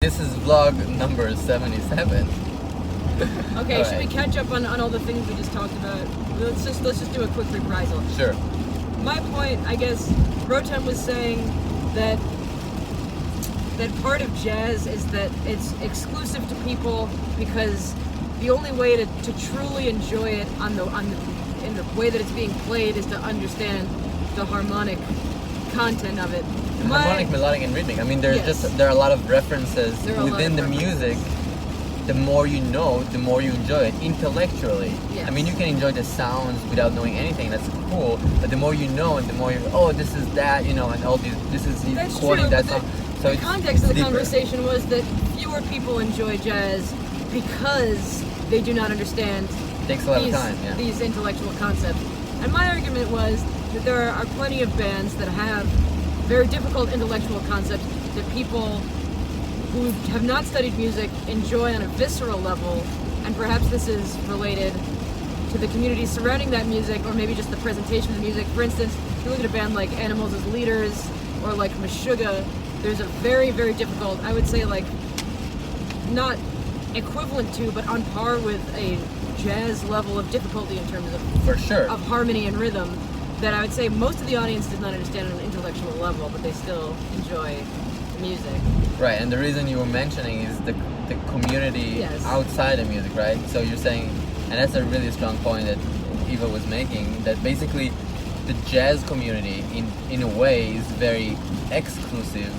This is vlog number 77. Okay, All should we right. catch up on all the things we just talked about? Let's just do a quick reprisal. Sure. My point, I guess, Rotem was saying that part of jazz is that it's exclusive to people because the only way to truly enjoy it in the way that it's being played is to understand the harmonic content of it. Harmonic, melodic, and rhythmic. I mean, there are a lot of references within the music. The more you know, the more you enjoy it intellectually. Yes. I mean, you can enjoy the sounds without knowing anything. That's cool. But the more you know, and the more this is that, and all these, this is the That's quality true, that but song. The it's context of the deeper. conversation was that fewer people enjoy jazz because they do not understand Takes a lot of time. Yeah. these intellectual concepts. And my argument was that there are plenty of bands that have very difficult intellectual concepts that people who have not studied music enjoy on a visceral level, and perhaps this is related to the community surrounding that music, or maybe just the presentation of the music. For instance, if you look at a band like Animals as Leaders, or like Meshuggah, there's a very, very difficult, I would say like, not equivalent to, but on par with a jazz level of difficulty in terms of For sure. of harmony and rhythm, that I would say most of the audience does not understand on an intellectual level, but they still enjoy the music. Right, and the reason you were mentioning is the community outside of music, right? So you're saying, and that's a really strong point that Eva was making, that basically the jazz community in a way is very exclusive.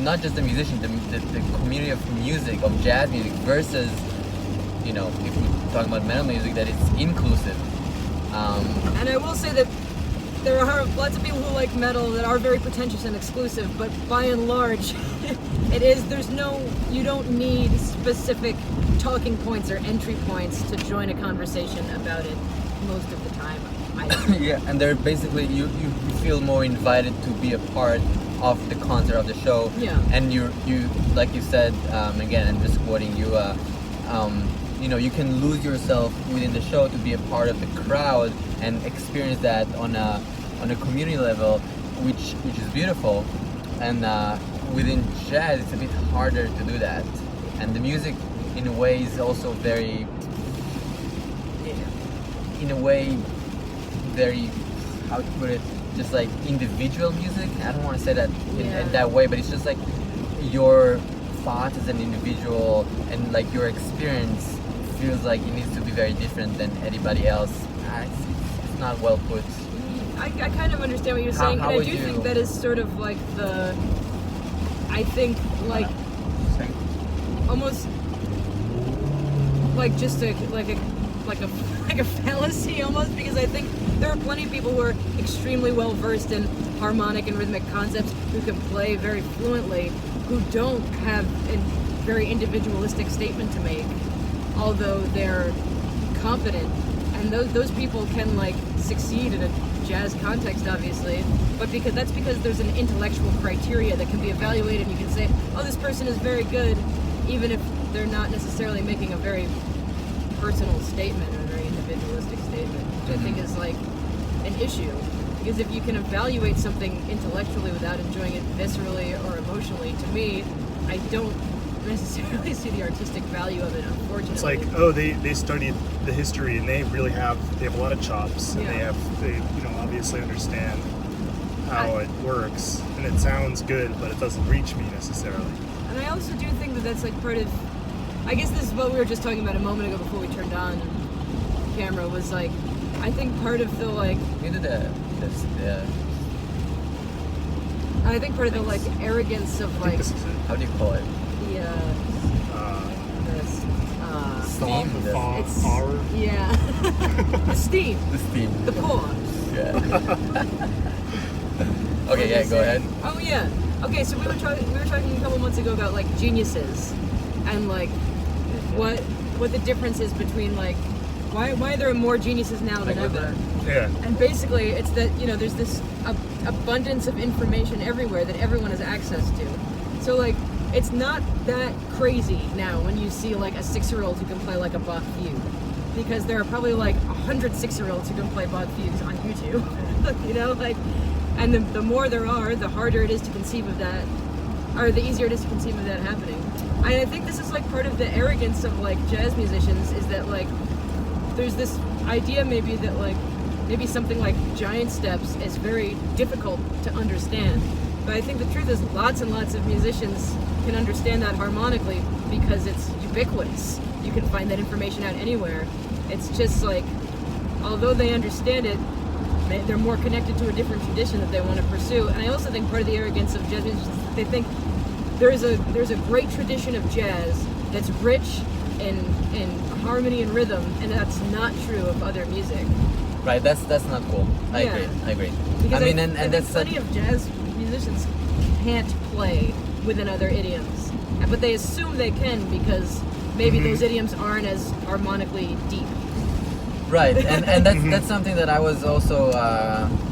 Not just the musicians, the community of music, of jazz music versus, if we're talking about metal music, that it's inclusive. And I will say that there are lots of people who like metal that are very pretentious and exclusive, but by and large, you don't need specific talking points or entry points to join a conversation about it most of the time. Yeah, and they're basically, you feel more invited to be a part of the concert, of the show. Yeah. And you like you said, again, I'm just quoting you, you can lose yourself within the show to be a part of the crowd and experience that on a community level, which is beautiful. And within jazz, it's a bit harder to do that. And the music, in a way, is also very, how to put it, just like individual music. I don't want to say that in that way, but it's just like your thoughts as an individual and like your experience feels like it needs to be very different than anybody else. It's not well put. I kind of understand what you're saying, and I do think that is sort of like almost like just like a fallacy almost, because I think there are plenty of people who are extremely well versed in harmonic and rhythmic concepts who can play very fluently, who don't have a very individualistic statement to make, although they're competent, and those people can like succeed in a jazz context, obviously, but that's because there's an intellectual criteria that can be evaluated, and you can say, oh, this person is very good, even if they're not necessarily making a very personal statement or a very individualistic statement, which I think is like an issue, because if you can evaluate something intellectually without enjoying it viscerally or emotionally, to me, I don't necessarily see the artistic value of it, unfortunately. It's like, they studied the history and they have a lot of chops, and they obviously understand how it works, and it sounds good, but it doesn't reach me necessarily. And I also do think that that's like part of, I guess this is what we were just talking about a moment ago before we turned on camera, was like, I think part of the like, I think part of the like arrogance of like, This is it. How do you call it? Steam? It's Horror? yeah, the steam, the pour. Yeah. Okay, yeah, go ahead. Oh yeah. Okay, so we were talking a couple months ago about like geniuses, and like what the difference is between like why there are more geniuses now than ever. Yeah. And basically, it's that there's this abundance of information everywhere that everyone has access to. So like, it's not that crazy now when you see like a 6-year-old who can play like a Bach fugue, because there are probably like 100 6-year-olds who can play Bach fugues on YouTube. And the more there are, the harder it is to conceive of that are the easier to conceive of that happening. I think this is like part of the arrogance of like jazz musicians, is that like there's this idea maybe that like maybe something like giant steps is very difficult to understand. But I think the truth is lots and lots of musicians can understand that harmonically because it's ubiquitous. You can find that information out anywhere. It's just like, although they understand it, they're more connected to a different tradition that they want to pursue. And I also think part of the arrogance of jazz musicians is that they think there's a great tradition of jazz that's rich in harmony and rhythm, and that's not true of other music. Right, that's not cool. I agree. Because I mean, I think plenty of jazz musicians can't play within other idioms, but they assume they can because maybe those idioms aren't as harmonically deep. Right, and that's something that I was also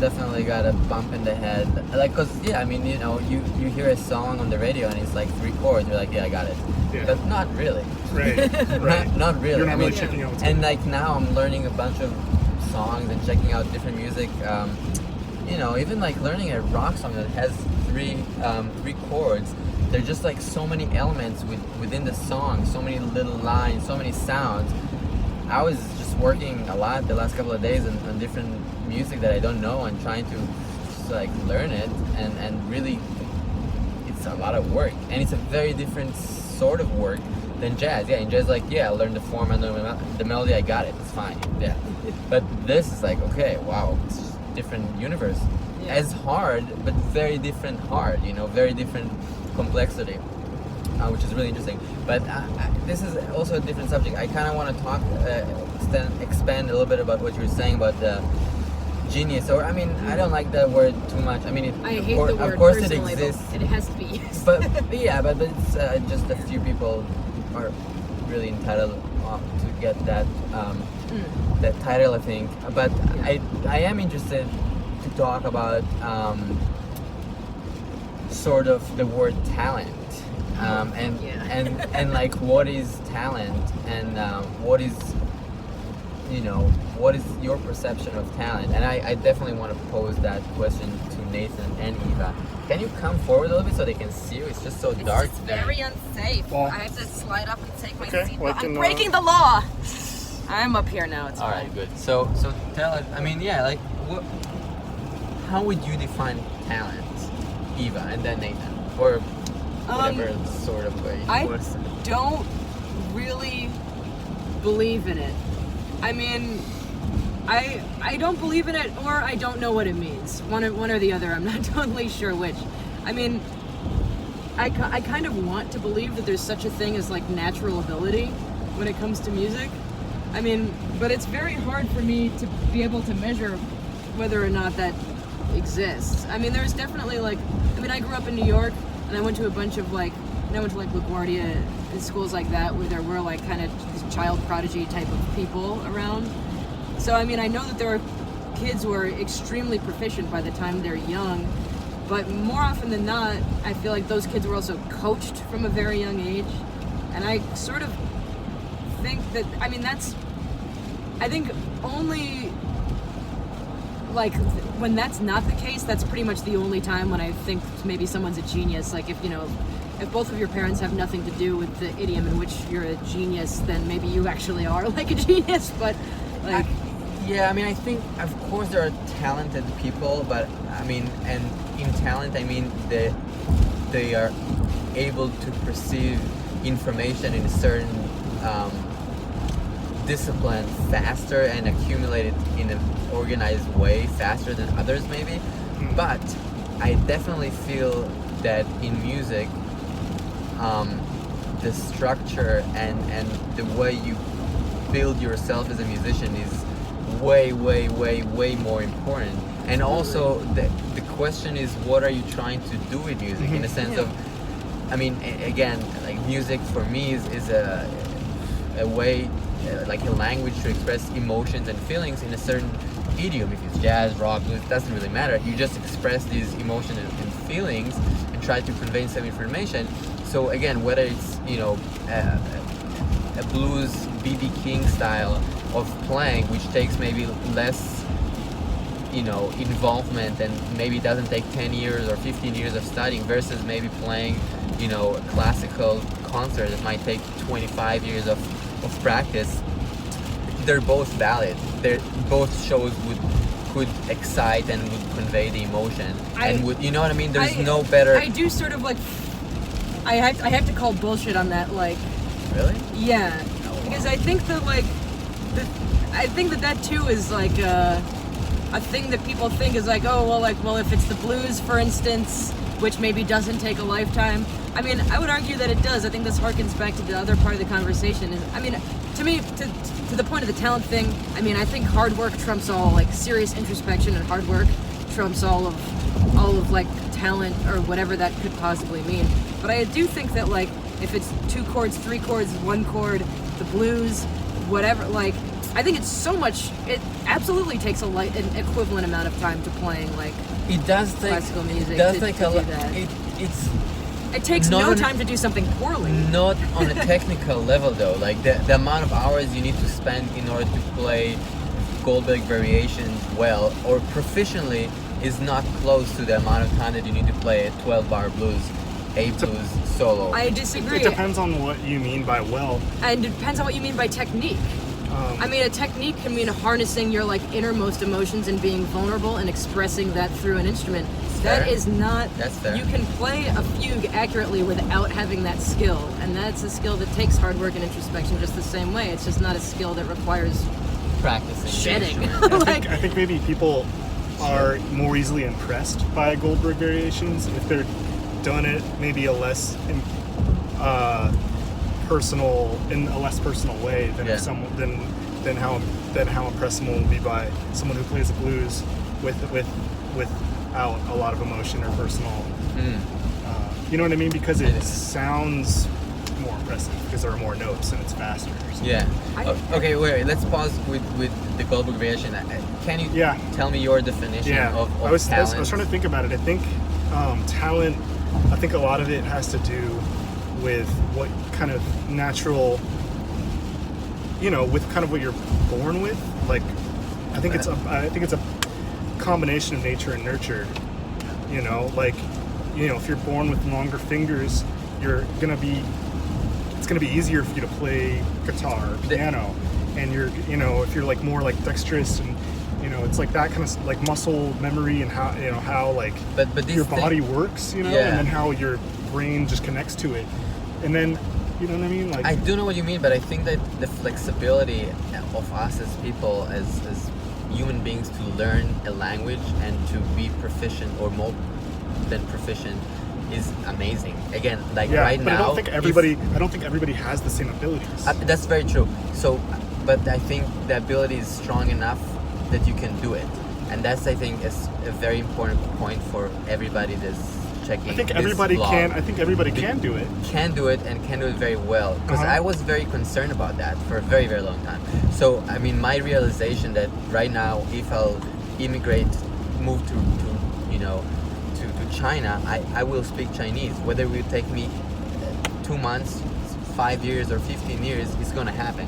definitely got a bump in the head. Like, cause yeah, I mean, you know, you hear a song on the radio and it's like 3 chords. You're like, yeah, I got it. Yeah. But not really. Right. Not really. You're not I really mean, checking out what's and going on. like now I'm learning a bunch of songs and checking out different music. You know, even like learning a rock song that has 3 chords. There's just like so many elements within the song, so many little lines, so many sounds. I was just working a lot the last couple of days on different music that I don't know and trying to just like learn it, and really it's a lot of work, and it's a very different sort of work than jazz. Yeah, in jazz, like, yeah, I learned the form, I learned the melody, I got it, it's fine. Yeah. But this is like, okay, wow, it's just a different universe. Yeah. As hard, but very different hard, you know, very different complexity, which is really interesting. But this is also a different subject. I kind of want to talk, expand a little bit about what you were saying about the genius. Or I mean, I don't like that word too much. I mean, I hate the word of course personally, it exists. but it has to be used. But yeah, but it's just a few people are really entitled to get that that title, I think. But yeah. I am interested to talk about sort of the word talent. And like what is talent, and what is, you know, what is your perception of talent? And I definitely want to pose that question to Nathan and Eva. Can you come forward a little bit so they can see you? It's just so dark. It's very unsafe. Well, I have to slide up and take my okay, seat. well, I'm breaking the law. I'm up here now. It's all fine. right, good. So tell us. I mean, yeah, like how would you define talent, Eva, and then Nathan, or whatever sort of way you want to say. I don't really believe in it. I mean, I don't believe in it, or I don't know what it means. One or the other. I'm not totally sure which. I mean, I kind of want to believe that there's such a thing as like natural ability when it comes to music. I mean, but it's very hard for me to be able to measure whether or not that exists. I mean, there's definitely like, I mean, I grew up in New York, and I went to a bunch of like, I went to like LaGuardia and schools like that where there were like kind of these child prodigy type of people around. So I mean, I know that there are kids who are extremely proficient by the time they're young, but more often than not, I feel like those kids were also coached from a very young age. And I sort of think that, I mean, I think only like when that's not the case, that's pretty much the only time when I think maybe someone's a genius. Like if, you know, if both of your parents have nothing to do with the idiom in which you're a genius, then maybe you actually are like a genius. But like, yeah, I mean, I think of course there are talented people, but I mean, and in talent I mean they are able to perceive information in a certain discipline faster and accumulate it in an organized way faster than others maybe. But I definitely feel that in music, the structure and the way you build yourself as a musician is way more important. And also the question is, what are you trying to do with music? In a sense of, I mean, again, like music for me is a way, like a language to express emotions and feelings in a certain idiom. If it's jazz, rock, blues, it doesn't really matter. You just express these emotions and feelings and try to convey some information. So again, whether it's, you know, a blues B.B. King style of playing, which takes maybe less involvement, and maybe it doesn't take 10 years or 15 years of studying versus maybe playing a classical concert that might take 25 years of practice. They're both valid. Both shows could excite and would convey the emotion and would, you know what I mean? There's no better. I do sort of like. I have to call bullshit on that. Like. Really? Yeah. Oh, wow. Because I think that I think that too is like a thing that people think is like, oh well, if it's the blues, for instance, which maybe doesn't take a lifetime. I mean, I would argue that it does. I think this harkens back to the other part of the conversation. I mean, to me, to the point of the talent thing, I mean, I think hard work trumps all. Like serious introspection and hard work trumps all of like talent or whatever that could possibly mean. But I do think that like if it's 2 chords, 3 chords, 1 chord, the blues, whatever, like I think it's so much. It absolutely takes an equivalent amount of time to playing like it does take classical music. It does to take do a lot. that. It It takes no time to do something poorly. Not on a technical level though. Like the amount of hours you need to spend in order to play Goldberg variations well or proficiently is not close to the amount of time that you need to play a 12-bar blues, a blues solo. I disagree. It depends on what you mean by well. And it depends on what you mean by technique. I mean, a technique can mean harnessing your like innermost emotions and being vulnerable and expressing that through an instrument. That is not. That's fair. You can play a fugue accurately without having that skill, and that's a skill that takes hard work and introspection just the same way. It's just not a skill that requires practicing. shedding. I think maybe people are more easily impressed by Goldberg variations if they're done it maybe a less personal way than if someone than how impressed someone will be by someone who plays the blues without a lot of emotion or personal. You know what I mean? Because it sounds more impressive because there are more notes and it's faster. Yeah. Okay, wait. Let's pause with the Goldberg variation. Can you tell me your definition of talent? I was trying to think about it. I think talent. I think a lot of it has to do with what kind of natural, with kind of what you're born with. Like, I think it's a combination of nature and nurture. If you're born with longer fingers, it's gonna be easier for you to play guitar or piano, and if you're like more like dexterous and it's like that kind of like muscle memory and how like your body works, and then how your brain just connects to it, and then you know what I mean. Like I do know what you mean, but I think that the flexibility of us as people, as human beings, to learn a language and to be proficient or more than proficient is amazing. Again, like right but now, I don't think everybody has the same abilities. That's very true. So, but I think the ability is strong enough that you can do it, and that's, I think, is a very important point for everybody that's checking. I think this everybody blog. can. I think everybody can do it. Can do it and can do it very well. Because I was very concerned about that for a very, very long time. So, I mean, my realization that right now, if I'll immigrate, move to China, I will speak Chinese. Whether it will take me 2 months, 5 years, or 15 years, it's gonna happen.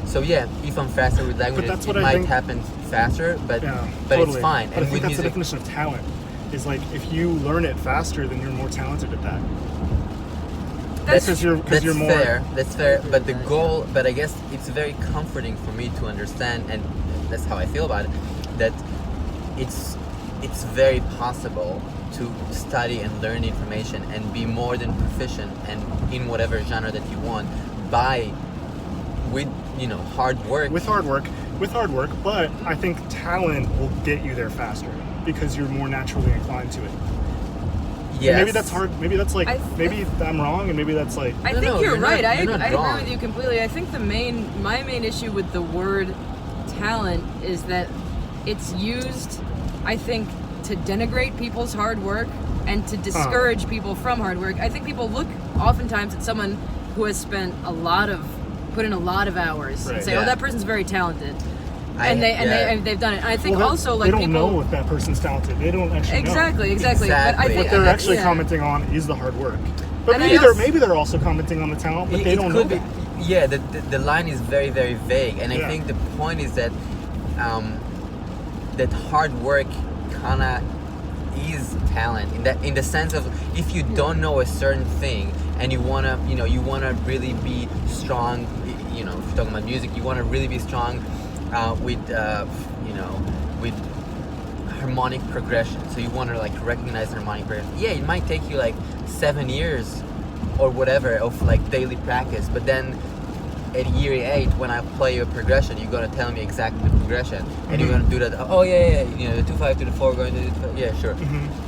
So if I'm faster with languages, it might happen faster, but totally. It's fine. But I think that's the definition of talent. Is like if you learn it faster, then you're more talented at that. That's more. That's fair. But the goal, I guess it's very comforting for me to understand, and that's how I feel about it, that it's very possible to study and learn information and be more than proficient and in whatever genre that you want with hard work. With hard work, but I think talent will get you there faster because you're more naturally inclined to it. Yes. And maybe that's hard. Maybe that's like. Maybe I'm wrong, and maybe that's like. I think you're right. I agree wrong. with you completely. I think my main issue with the word talent is that it's used, I think, to denigrate people's hard work and to discourage people from hard work. I think people look oftentimes at someone who has put in a lot of hours and say, "Oh, that person's very talented," and they've done it. And I think also like they don't people know if that person's talented. They don't actually know. Exactly. But I think what they're actually commenting on is the hard work. But maybe they're also commenting on the talent, but they don't know that. Yeah, the line is very, very vague, and I think the point is that that hard work kind of is talent in the sense of if you don't know a certain thing and you wanna really be strong, if you're talking about music, you wanna really be strong with harmonic progression. So you wanna like recognize harmonic progression. Yeah, it might take you like 7 years or whatever of like daily practice, but then at year 8 when I play a progression, you're gonna tell me exactly the progression, and you're gonna do that. Oh yeah, the 2/5 to the 4 going to the 2/5, yeah, sure,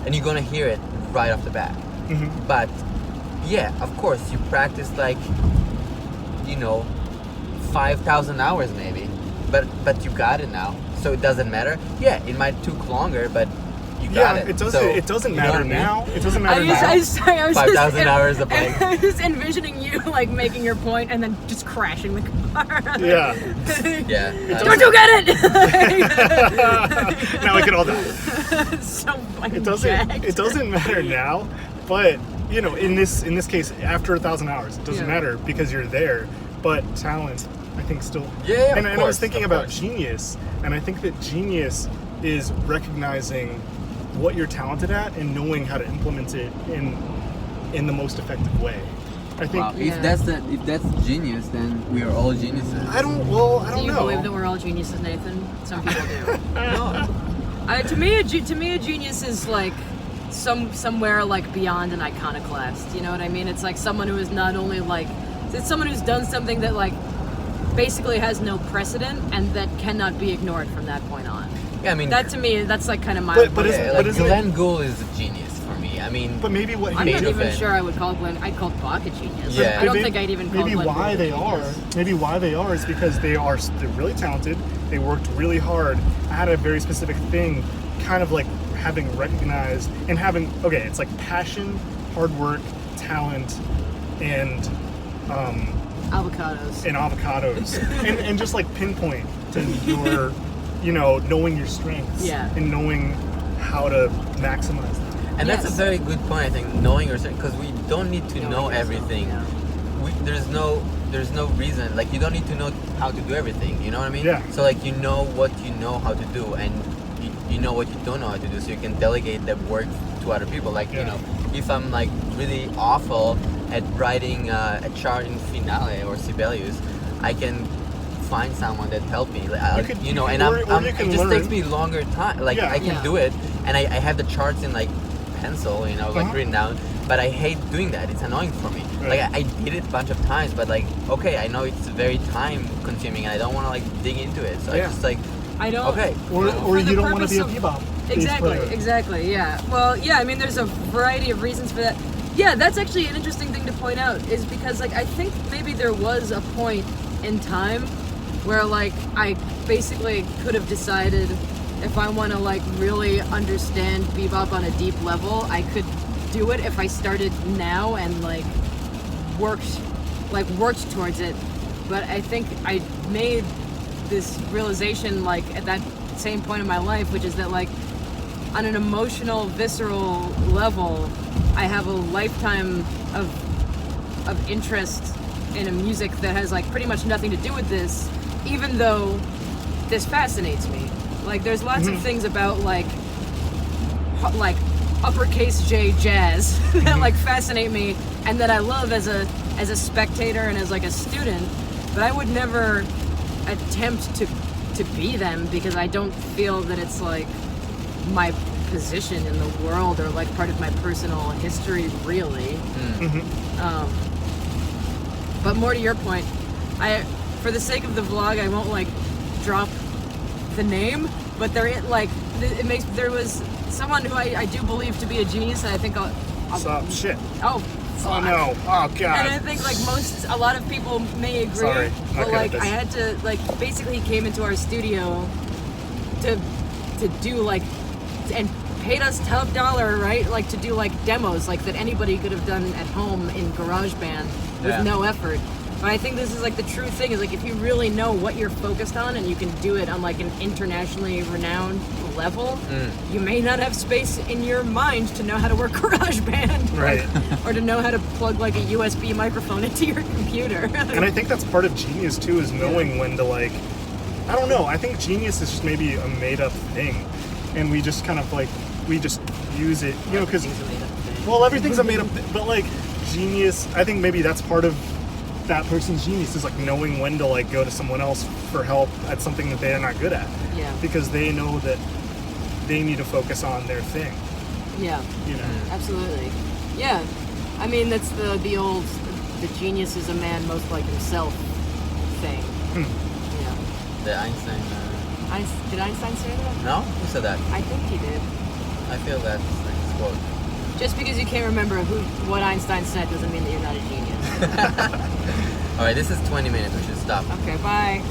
and you're gonna hear it right off the bat. But yeah, of course, you practice like 5,000 hours maybe, but you got it now, so it doesn't matter. Yeah, it might took longer, but you got it. It doesn't matter now. It doesn't matter now. I was 5,000 hours of playing. I was envisioning you like making your point and then just crashing the car. Yeah. Yeah. Don't you get it? Now we can all die. So fucking It doesn't matter now, but in this case, after 1,000 hours, it doesn't matter because you're there. But talent, I think, still. Yeah. And I was thinking about genius, and I think that genius is recognizing what you're talented at and knowing how to implement it in the most effective way. I think if that's genius, then we are all geniuses. I don't Do you know. believe that we're all geniuses, Nathan? Some people do. No. To me, a genius is like somewhere like beyond an iconoclast. You know what I mean? It's like someone who is not only like, it's someone who's done something that like basically has no precedent and that cannot be ignored from that point on. Yeah, I mean That to me, that's like kind of my. Glenn Gould is a genius for me. I mean, but maybe what I'm he not did. even sure I would call Glenn. I'd call Bach a genius. Yeah. I don't think I'd even call maybe Glenn why Gould a they genius. are. Maybe why they are is because they're really talented. They worked really hard at a very specific thing, kind of like having recognized and having. Okay, it's like passion, hard work, talent, and avocados. and just like pinpoint to your, knowing your strengths. Yeah. And knowing how to maximize them. and that's a very good point. I think knowing yourself, because we don't need to know everything. Yeah. There's no reason, like you don't need to know how to do everything, you know what I mean? Yeah. So like you know what you know how to do, and you know what you don't know how to do, so you can delegate that work to other people. Like if I'm like really awful at writing a chart in Finale or Sibelius, I can find someone that help me. It just takes me longer time. Like I can do it, and I have the charts in like pencil, like written down. But I hate doing that. It's annoying for me. Right. Like I did it a bunch of times, but like okay, I know it's very time consuming, and I don't want to like dig into it. So I just like I don't. Okay. Or you don't want to be a bebop. Exactly. Yeah. Well, yeah. I mean, there's a variety of reasons for that. Yeah, that's actually an interesting thing to point out. Is because like I think maybe there was a point in time where like I basically could have decided if I want to like really understand bebop on a deep level, I could do it if I started now and like worked towards it. But I think I made this realization like at that same point in my life, which is that like on an emotional, visceral level, I have a lifetime of interest in a music that has like pretty much nothing to do with this, even though this fascinates me. Like there's lots of things about like uppercase J jazz that like fascinate me and that I love as a spectator and as like a student, but I would never attempt to be them because I don't feel that it's like my position in the world or like part of my personal history really. But more to your point, for the sake of the vlog, I won't like drop the name, but there was someone who I do believe to be a genius, and I think I'll shit. Oh. Oh no! Oh god! And I think like a lot of people may agree, Sorry. but like I had to like basically he came into our studio to do like and paid us top dollar, right? Like to do like demos like that anybody could have done at home in GarageBand with no effort. But I think this is like the true thing is like if you really know what you're focused on and you can do it on like an internationally renowned level, you may not have space in your mind to know how to work GarageBand, right? Or to know how to plug like a USB microphone into your computer. And I think that's part of genius too, is knowing when to like I don't know. I think genius is just maybe a made-up thing, and we just kind of like we just use it, you know, because well, everything's a made-up thing, but like genius, I think maybe that's part of that person's genius is like knowing when to like go to someone else for help at something that they're not good at. Yeah. Because they know that they need to focus on their thing. Yeah. You know. Absolutely. Yeah. I mean, that's the old the genius is a man most like himself thing. Yeah. The Einstein. Did Einstein say that? No, who said that? I think he did. I feel that's like his quote. Just because you can't remember what Einstein said doesn't mean that you're not a genius. All right, this is 20 minutes. We should stop. Okay, bye.